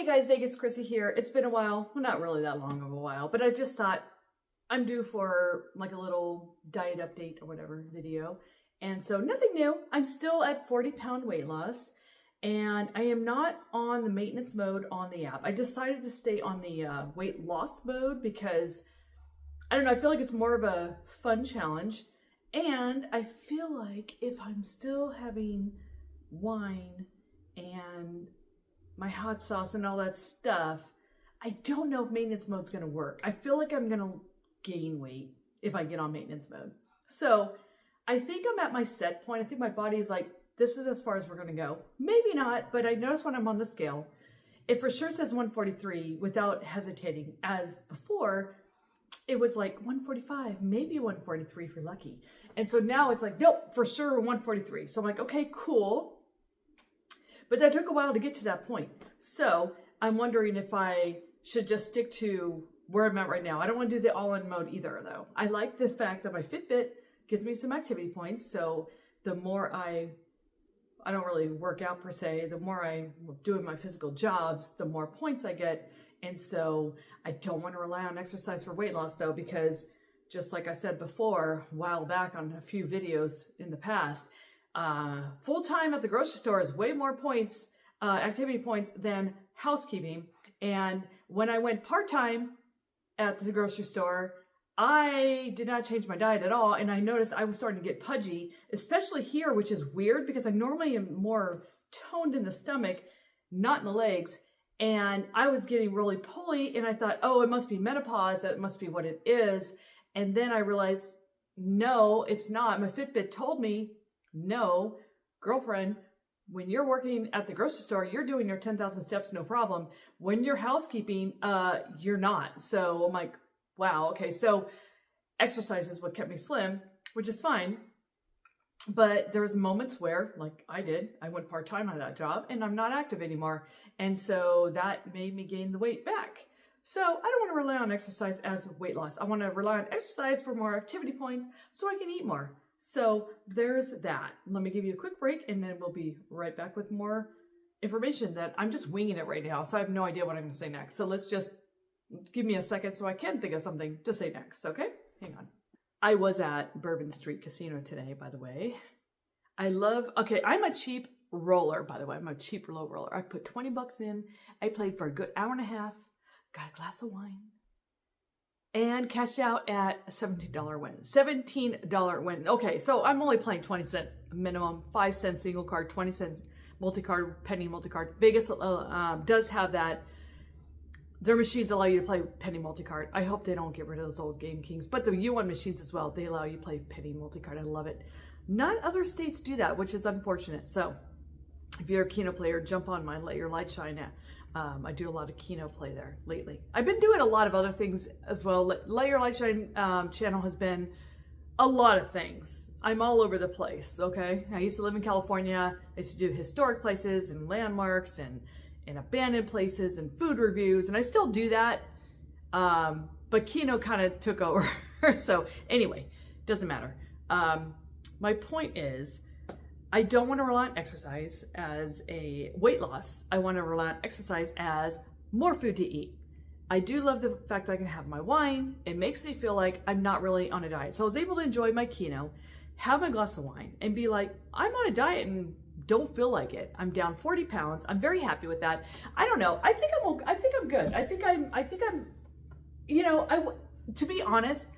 Hey guys, Vegas Chrissy here. It's been a while. Well, not really that long of a while, but I just thought I'm due for like a little diet update or whatever video. And so nothing new. I'm still at 40-pound weight loss and I am not on the maintenance mode on the app. I decided to stay on the weight loss mode because I don't know, I feel like it's more of a fun challenge. And I feel like if I'm still having wine and my hot sauce and all that stuff, I don't know if maintenance mode's gonna work. I feel like I'm gonna gain weight if I get on maintenance mode. So I think I'm at my set point. I think my body's like, this is as far as we're gonna go. Maybe not, but I notice when I'm on the scale, it for sure says 143 without hesitating. As before, it was like 145, maybe 143 if you're lucky. And so now it's like, nope, for sure 143. So I'm like, okay, cool. But that took a while to get to that point. So I'm wondering if I should just stick to where I'm at right now. I don't want to do the all-in mode either though. I like the fact that my Fitbit gives me some activity points. So the more I don't really work out per se, the more I'm doing my physical jobs, the more points I get. And so I don't want to rely on exercise for weight loss though, because just like I said before, a while back on a few videos in the past, full-time at the grocery store is way more points, activity points than housekeeping. And when I went part-time at the grocery store, I did not change my diet at all. And I noticed I was starting to get pudgy, especially here, which is weird because I normally am more toned in the stomach, not in the legs. And I was getting really pulley and I thought, oh, it must be menopause. That must be what it is. And then I realized, no, it's not. My Fitbit told me, no, girlfriend, when you're working at the grocery store, you're doing your 10,000 steps, no problem. When you're housekeeping, you're not. So I'm like, wow, okay. So exercise is what kept me slim, which is fine. But there was moments where, like I did, I went part-time on that job and I'm not active anymore. And so that made me gain the weight back. So I don't want to rely on exercise as weight loss. I want to rely on exercise for more activity points so I can eat more. So there's that. Let me give you a quick break and then we'll be right back with more information that I'm just winging it right now. So I have no idea what I'm going to say next. So let's just give me a second so I can think of something to say next. Okay, hang on. I was at Bourbon Street Casino today, by the way. Okay, I'm a cheap roller, by the way. I'm a cheap low roller. I put 20 bucks in. I played for a good hour and a half, got a glass of wine, and cashed out at a $17 win. $17 win. Okay, so I'm only playing 20-cent minimum, 5-cent single card, 20-cent multi-card, penny multi-card. Vegas does have that. Their machines allow you to play penny multi-card. I hope they don't get rid of those old Game Kings, but the U1 machines as well, they allow you to play penny multi-card. I love it. Not other states do that, which is unfortunate. So if you're a Keno player, jump on my LetYrLiteShine app. I do a lot of Keno play there lately. I've been doing a lot of other things as well. LetYrLiteShine channel has been a lot of things. I'm all over the place, okay? I used to live in California. I used to do historic places and landmarks and abandoned places and food reviews, and I still do that. But Keno kind of took over. So anyway, doesn't matter. My point is, I don't want to rely on exercise as a weight loss. I want to rely on exercise as more food to eat. I do love the fact that I can have my wine. It makes me feel like I'm not really on a diet. So I was able to enjoy my Keno, have my glass of wine, and be like, I'm on a diet and don't feel like it. I'm down 40 pounds. I'm very happy with that. I don't know. I think I'm good. I think I'm, you know, to be honest,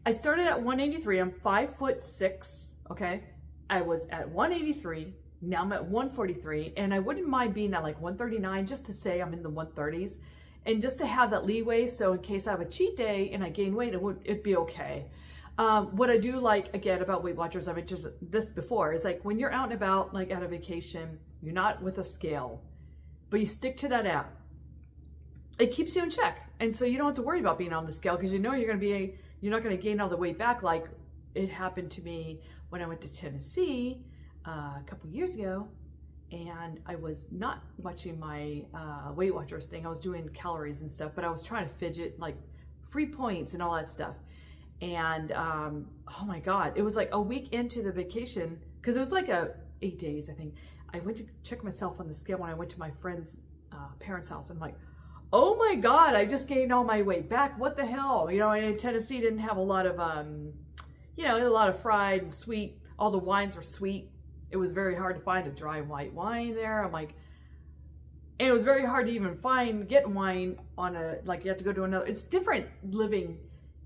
I started at 183. I'm 5'6", okay? I was at 183, now I'm at 143, and I wouldn't mind being at like 139 just to say I'm in the 130s and just to have that leeway. So in case I have a cheat day and I gain weight, it'd be okay. What I do like, again, about Weight Watchers, I've mentioned this before, is like when you're out and about, like at a vacation, you're not with a scale, but you stick to that app. It keeps you in check. And so you don't have to worry about being on the scale because you know you're not going to gain all the weight back like it happened to me when I went to Tennessee a couple years ago, and I was not watching my Weight Watchers thing. I was doing calories and stuff, but I was trying to fidget, like free points and all that stuff. And oh my God, it was like a week into the vacation, because it was like 8 days, I think. I went to check myself on the scale when I went to my friend's parents' house. I'm like, oh my God, I just gained all my weight back. What the hell? You know, in Tennessee didn't have a lot of, you know, a lot of fried and sweet. All the wines were sweet. It was very hard to find a dry white wine there. I'm like, and it was very hard to even get wine on a, like you have to go to another, it's different living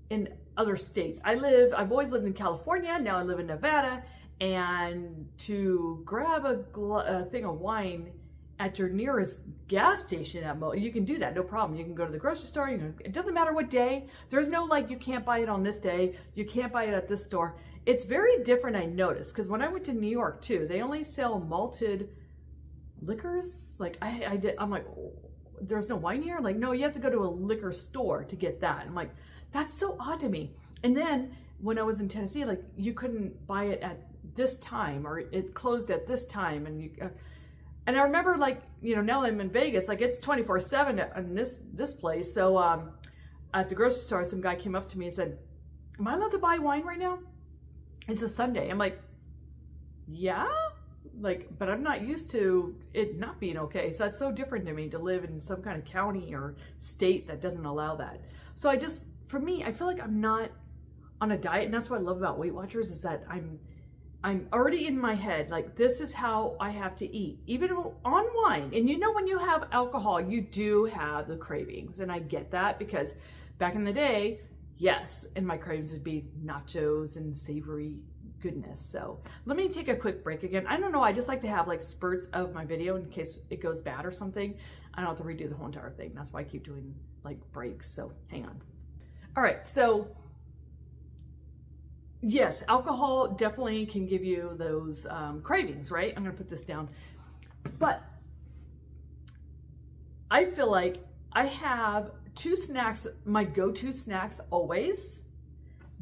in other states. I've always lived in California. Now I live in Nevada, and to grab a thing of wine at your nearest gas station you can do that, no problem. You can go to the grocery store, it doesn't matter what day. There's no like, you can't buy it on this day, you can't buy it at this store. It's very different, I noticed, because when I went to New York too, they only sell malted liquors. Like I'm like, oh, there's no wine here? Like, no, you have to go to a liquor store to get that. I'm like, that's so odd to me. And then when I was in Tennessee, like you couldn't buy it at this time, or it closed at this time. And I remember, like, you know, now that I'm in Vegas, like it's 24/7 in this place. So at the grocery store, some guy came up to me and said, am I allowed to buy wine right now? It's a Sunday. I'm like, yeah, like, but I'm not used to it not being okay. So that's so different to me to live in some kind of county or state that doesn't allow that. So for me, I feel like I'm not on a diet. And that's what I love about Weight Watchers, is that I'm already in my head, like, this is how I have to eat, even on wine. And you know, when you have alcohol, you do have the cravings. And I get that, because back in the day, yes, and my cravings would be nachos and savory goodness. So let me take a quick break again. I don't know, I just like to have like spurts of my video in case it goes bad or something. I don't have to redo the whole entire thing. That's why I keep doing like breaks. So hang on. All right, so yes, alcohol definitely can give you those cravings, right? I'm gonna put this down. But I feel like I have two snacks, my go-to snacks always,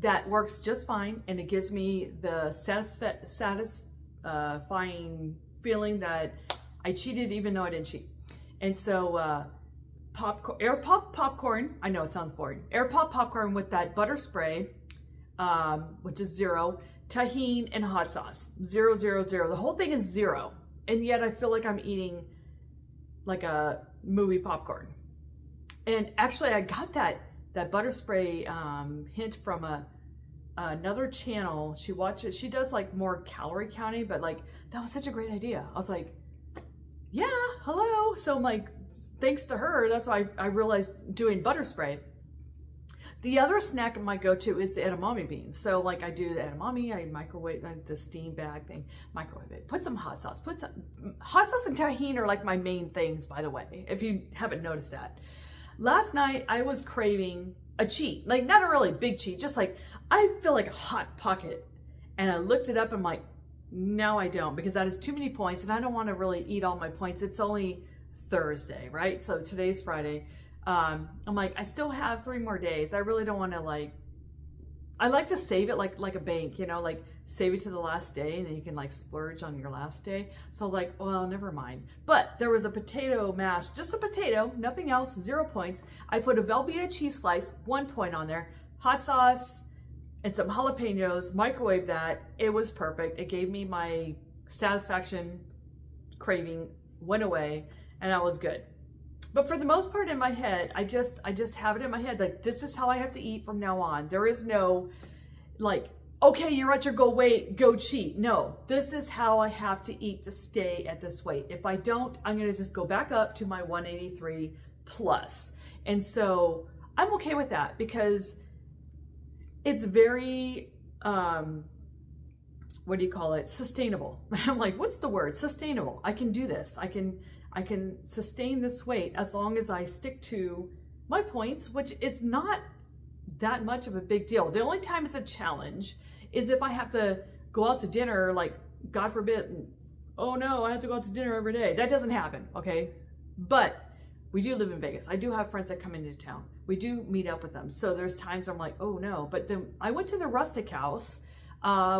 that works just fine, and it gives me the satisfying feeling that I cheated even though I didn't cheat. And so air pop popcorn, I know it sounds boring, air pop popcorn with that butter spray, which is 0, tahini, and hot sauce. 0, 0, 0. The whole thing is 0, and yet I feel like I'm eating like a movie popcorn. And actually, I got that butter spray hint from another channel. She does like more calorie counting, but like that was such a great idea. I was like, yeah, hello. So I'm like, thanks to her, that's why I realized doing butter spray. The other snack I might go to is the edamame beans. So like I do the edamame, I microwave the steam bag thing, microwave it, put some hot sauce, hot sauce and tahini are like my main things, by the way, if you haven't noticed that. Last night I was craving a cheat, like not a really big cheat, just like I feel like a hot pocket. And I looked it up, and I'm like, no, I don't, because that is too many points, and I don't want to really eat all my points. It's only Thursday, right? So today's Friday. I'm like, I still have 3 more days. I really don't want to, like, I like to save it like a bank, you know, like save it to the last day, and then you can like splurge on your last day. So I was like, well, never mind. But there was a potato mash, just a potato, nothing else, 0 points. I put a Velveeta cheese slice, 1 point on there, hot sauce, and some jalapenos, microwave that. It was perfect. It gave me my satisfaction craving, went away, and I was good. But for the most part in my head, I just have it in my head, like, this is how I have to eat from now on. There is no, like, okay, you're at your goal weight, go cheat. No, this is how I have to eat to stay at this weight. If I don't, I'm going to just go back up to my 183 plus. And so I'm okay with that, because it's very, what do you call it? Sustainable. I'm like, what's the word? Sustainable. I can do this. I can sustain this weight as long as I stick to my points, which is not that much of a big deal. The only time it's a challenge is if I have to go out to dinner, like, God forbid, oh no, I have to go out to dinner every day. That doesn't happen, okay? But we do live in Vegas. I do have friends that come into town. We do meet up with them. So there's times I'm like, oh no. But then I went to the Rustic House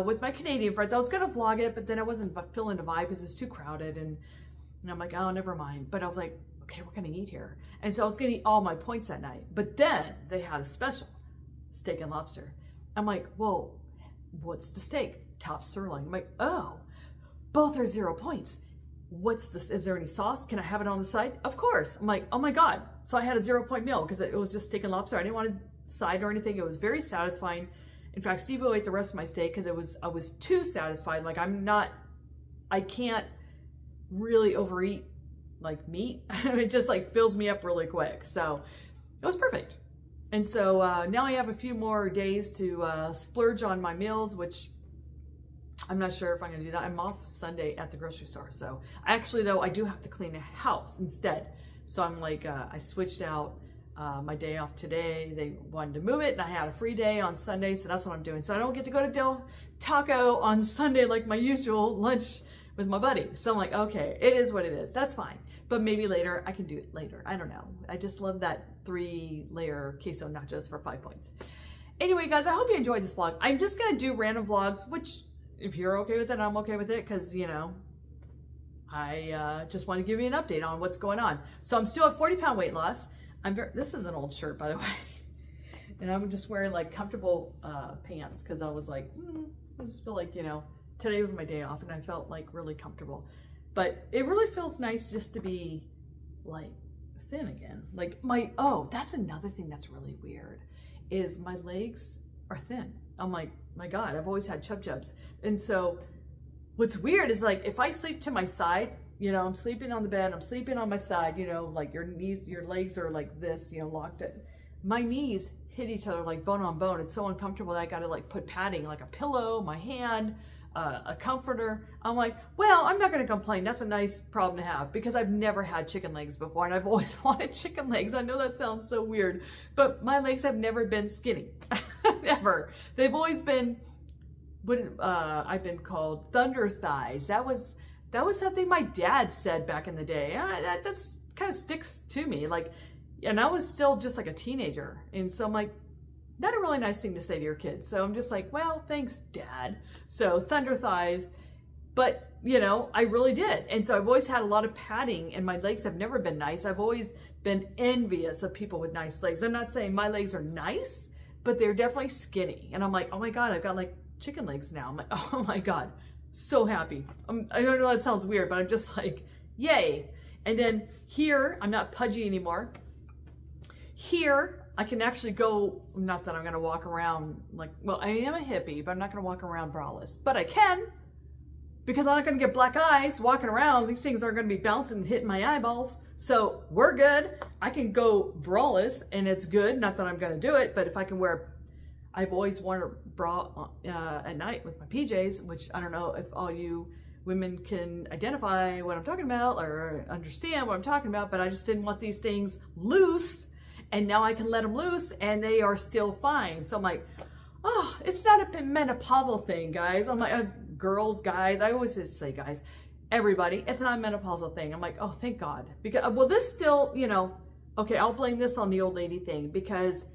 with my Canadian friends. I was gonna vlog it, but then I wasn't feeling the vibe because it's too crowded. And I'm like, oh, never mind. But I was like, okay, what can I eat here? And so I was gonna eat all my points that night. But then they had a special, steak and lobster. I'm like, well, what's the steak? Top sirloin. I'm like, oh, both are 0 points. what's this? Is there any sauce? Can I have it on the side? Of course. I'm like, oh my God. So I had a 0-point meal because it was just steak and lobster. I didn't want a side or anything. It was very satisfying. In fact, Steve-O ate the rest of my steak because I was too satisfied. Like I can't really overeat like meat. It just like fills me up really quick. So it was perfect. And so now I have a few more days to splurge on my meals, which I'm not sure if I'm going to do that. I'm off Sunday at the grocery store. So actually though, I do have to clean a house instead. So I'm like, I switched out my day off today. They wanted to move it and I had a free day on Sunday. So that's what I'm doing. So I don't get to go to Del Taco on Sunday like my usual lunch with my buddy. So I'm like, okay, it is what it is. That's fine. But maybe later, I can do it later. I don't know. I just love that 3-layer queso nachos for 5 points. Anyway, guys, I hope you enjoyed this vlog. I'm just going to do random vlogs, which if you're okay with it, I'm okay with it. Cause you know, I just want to give you an update on what's going on. So I'm still at 40-pound weight loss. This is an old shirt, by the way. And I'm just wearing like comfortable pants. Cause I was like, I just feel like, you know, today was my day off and I felt like really comfortable. But it really feels nice just to be like thin again. Like that's another thing that's really weird is my legs are thin. I'm like, my God, I've always had chubs. And so what's weird is like, if I sleep to my side, you know, I'm sleeping on the bed, I'm sleeping on my side, you know, like your legs are like this, you know, locked in. My knees hit each other like bone on bone. It's so uncomfortable that I got to like put padding, like a pillow, my hand, a comforter. I'm like, well, I'm not going to complain. That's a nice problem to have because I've never had chicken legs before and I've always wanted chicken legs. I know that sounds so weird, but my legs have never been skinny. Never. They've always been what I've been called thunder thighs. That was something my dad said back in the day. That's kind of sticks to me. Like, and I was still just like a teenager. And so I'm like, not a really nice thing to say to your kids. So I'm just like, well, thanks, Dad. So thunder thighs, but you know, I really did. And so I've always had a lot of padding and my legs have never been nice. I've always been envious of people with nice legs. I'm not saying my legs are nice, but they're definitely skinny. And I'm like, oh my God, I've got like chicken legs now. I'm like, oh my God, so happy. I don't know, that sounds weird, but I'm just like, yay. And then here, I'm not pudgy anymore. Here, I can actually go, not that I'm going to walk around like, well, I am a hippie, but I'm not going to walk around braless. But I can, because I'm not going to get black eyes walking around. These things aren't going to be bouncing and hitting my eyeballs. So we're good. I can go braless and it's good. Not that I'm going to do it, but if I can wear, I've always worn a bra at night with my PJs, which I don't know if all you women can identify what I'm talking about or understand what I'm talking about, but I just didn't want these things loose. And now I can let them loose and they are still fine. So I'm like, oh, it's not a menopausal thing, guys. I'm like, girls, guys, I always just say guys, everybody, it's not a menopausal thing. I'm like, oh, thank God. Because, well, this still, you know, okay, I'll blame this on the old lady thing because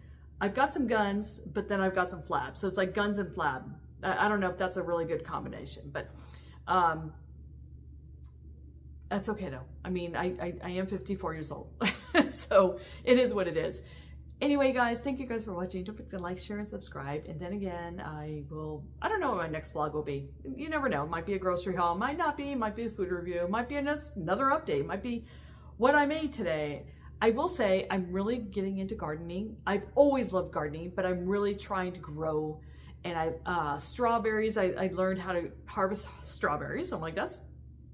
I've got some guns, but then I've got some flabs. So it's like guns and flab. I don't know if that's a really good combination, but that's okay though. I mean, I am 54 years old. So it is what it is. Anyway, guys, thank you guys for watching. Don't forget to like, share, and subscribe. And then again, I don't know what my next vlog will be. You never know. It might be a grocery haul. Might not be. Might be a food review. Might be another update. Might be what I made today. I will say I'm really getting into gardening. I've always loved gardening, but I'm really trying to grow. And strawberries, I learned how to harvest strawberries. I'm like, that's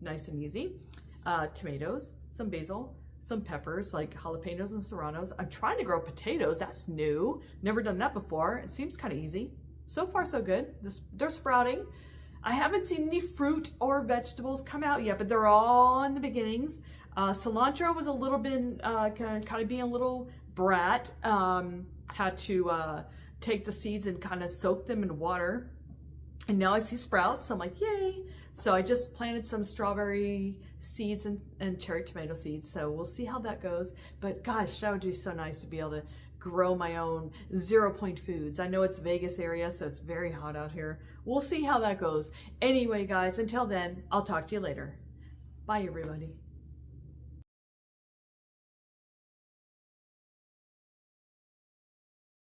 nice and easy. Tomatoes, some basil, some peppers like jalapenos and serranos. I'm trying to grow potatoes. That's new. Never done that before. It seems kind of easy. So far, so good. They're sprouting. I haven't seen any fruit or vegetables come out yet, but they're all in the beginnings. Cilantro was a little bit, kind of being a little brat. Had to take the seeds and kind of soak them in water. And now I see sprouts, so I'm like, yay. So I just planted some strawberry seeds and cherry tomato seeds. So we'll see how that goes. But gosh, that would be so nice to be able to grow my own 0-point foods. I know it's Vegas area, so it's very hot out here. We'll see how that goes. Anyway, guys, until then, I'll talk to you later. Bye, everybody.